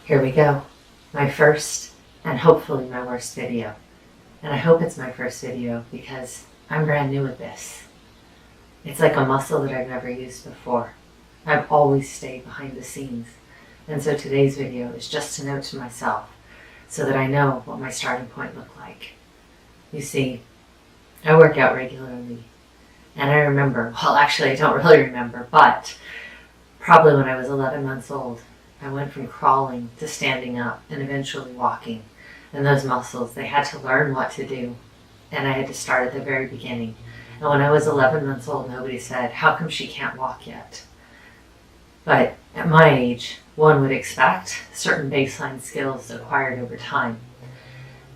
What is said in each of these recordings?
Here we go. My first and hopefully my worst video. And I hope it's my first video because I'm brand new at this. It's like a muscle that I've never used before. I've always stayed behind the scenes. And so today's video is just a note to myself so that I know what my starting point looked like. You see, I work out regularly. And I remember, well actually I don't really remember, but probably when I was 11 months old, I went from crawling to standing up and eventually walking. And those muscles, they had to learn what to do. And I had to start at the very beginning. And when I was 11 months old, nobody said, how come she can't walk yet? But at my age, one would expect certain baseline skills acquired over time.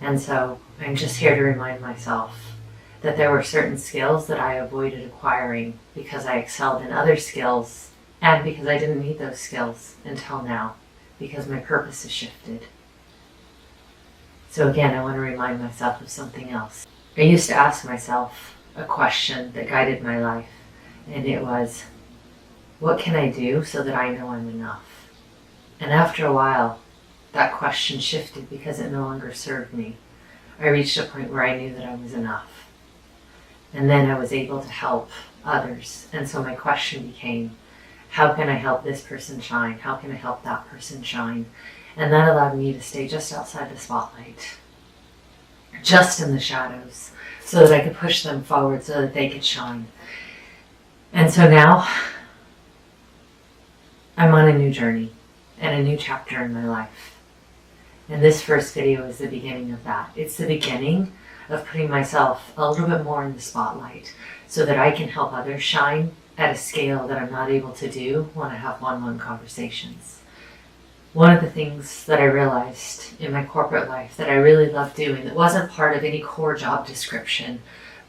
And so I'm just here to remind myself that there were certain skills that I avoided acquiring because I excelled in other skills and because I didn't need those skills until now, because my purpose has shifted. So again, I want to remind myself of something else. I used to ask myself a question that guided my life, and it was, what can I do so that I know I'm enough? And after a while, that question shifted because it no longer served me. I reached a point where I knew that I was enough. And then I was able to help others. And so my question became, how can I help this person shine? How can I help that person shine? And that allowed me to stay just outside the spotlight, just in the shadows, so that I could push them forward so that they could shine. And so now, I'm on a new journey and a new chapter in my life. And this first video is the beginning of that. It's the beginning of putting myself a little bit more in the spotlight so that I can help others shine at a scale that I'm not able to do when I have one-on-one conversations. One of the things that I realized in my corporate life that I really loved doing that wasn't part of any core job description,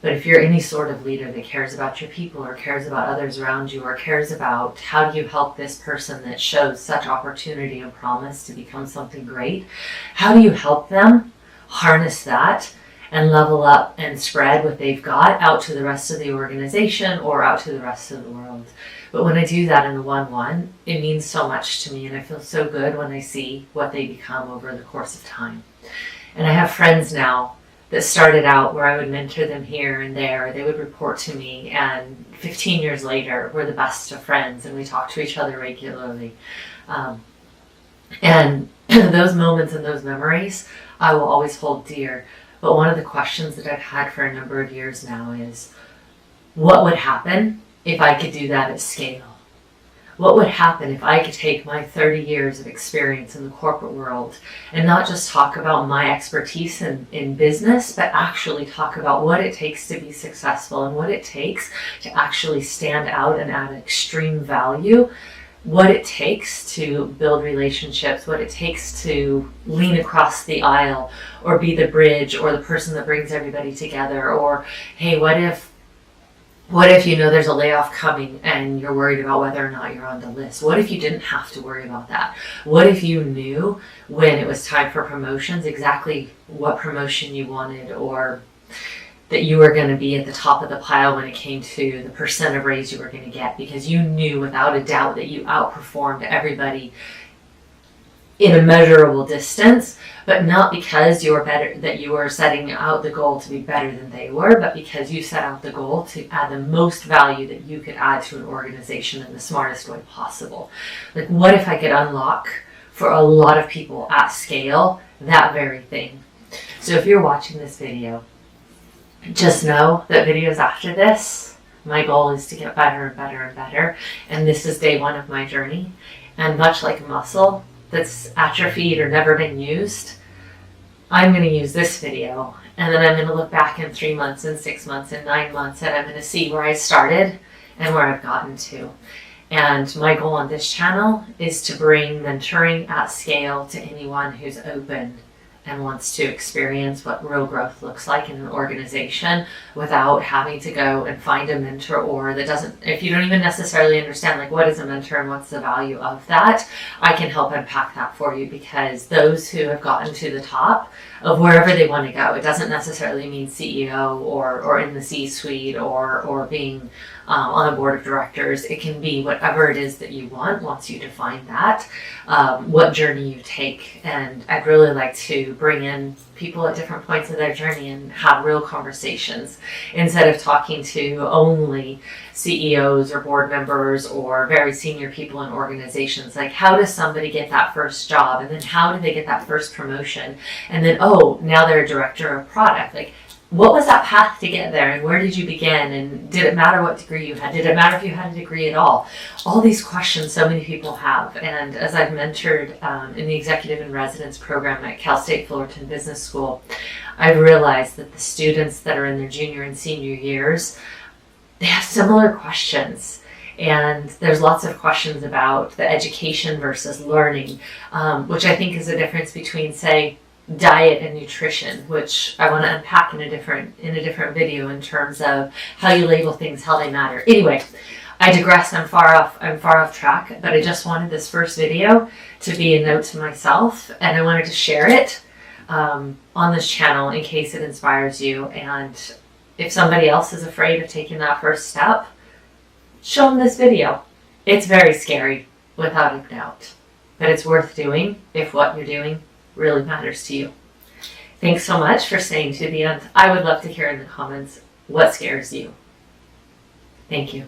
but if you're any sort of leader that cares about your people or cares about others around you or cares about how do you help this person that shows such opportunity and promise to become something great, how do you help them harness that and level up and spread what they've got out to the rest of the organization or out to the rest of the world. But when I do that in the one-on-one, it means so much to me and I feel so good when I see what they become over the course of time. And I have friends now that started out where I would mentor them here and there. They would report to me, and 15 years later, we're the best of friends and we talk to each other regularly. And those moments and those memories, I will always hold dear. But one of the questions that I've had for a number of years now is, what would happen if I could do that at scale? What would happen if I could take my 30 years of experience in the corporate world and not just talk about my expertise in business, but actually talk about what it takes to be successful and what it takes to actually stand out and add extreme value, what it takes to build relationships, what it takes to lean across the aisle or be the bridge or the person that brings everybody together, or hey, what if you know there's a layoff coming and you're worried about whether or not you're on the list? What if you didn't have to worry about that? What if you knew when it was time for promotions exactly what promotion you wanted, or that you were going to be at the top of the pile when it came to the percent of raise you were going to get because you knew without a doubt that you outperformed everybody in a measurable distance, but not because you were better, that you were setting out the goal to be better than they were, but because you set out the goal to add the most value that you could add to an organization in the smartest way possible. Like, what if I could unlock for a lot of people at scale that very thing? So if you're watching this video, just know that videos after this, my goal is to get better and better and better. And this is day one of my journey. And much like a muscle that's atrophied or never been used, I'm going to use this video. And then I'm going to look back in 3 months and 6 months and 9 months, and I'm going to see where I started and where I've gotten to. And my goal on this channel is to bring mentoring at scale to anyone who's open and wants to experience what real growth looks like in an organization without having to go and find a mentor, or that doesn't, if you don't even necessarily understand like what is a mentor and what's the value of that, I can help unpack that for you, because those who have gotten to the top of wherever they want to go, it doesn't necessarily mean CEO or in the C-suite or being on a board of directors. It can be whatever it is that you want once you define that, what journey you take. And I'd really like to bring in people at different points of their journey and have real conversations instead of talking to only CEOs or board members or very senior people in organizations. Like, how does somebody get that first job? And then how do they get that first promotion? And then, oh, now they're a director of product. Like, what was that path to get there, and where did you begin, and did it matter what degree you had? Did it matter if you had a degree at all? All these questions so many people have. And as I've mentored in the Executive in Residence program at Cal State Fullerton Business School, I've realized that the students that are in their junior and senior years, they have similar questions. And there's lots of questions about the education versus learning, which I think is a difference between, say, diet and nutrition, which I want to unpack in a different video in terms of how you label things, how they matter. Anyway, I digress. I'm far off track, but I just wanted this first video to be a note to myself, and I wanted to share it on this channel in case it inspires you. And if somebody else is afraid of taking that first step, show them this video. It's very scary, without a doubt, but it's worth doing if what you're doing really matters to you. Thanks so much for staying to the end. I would love to hear in the comments what scares you. Thank you.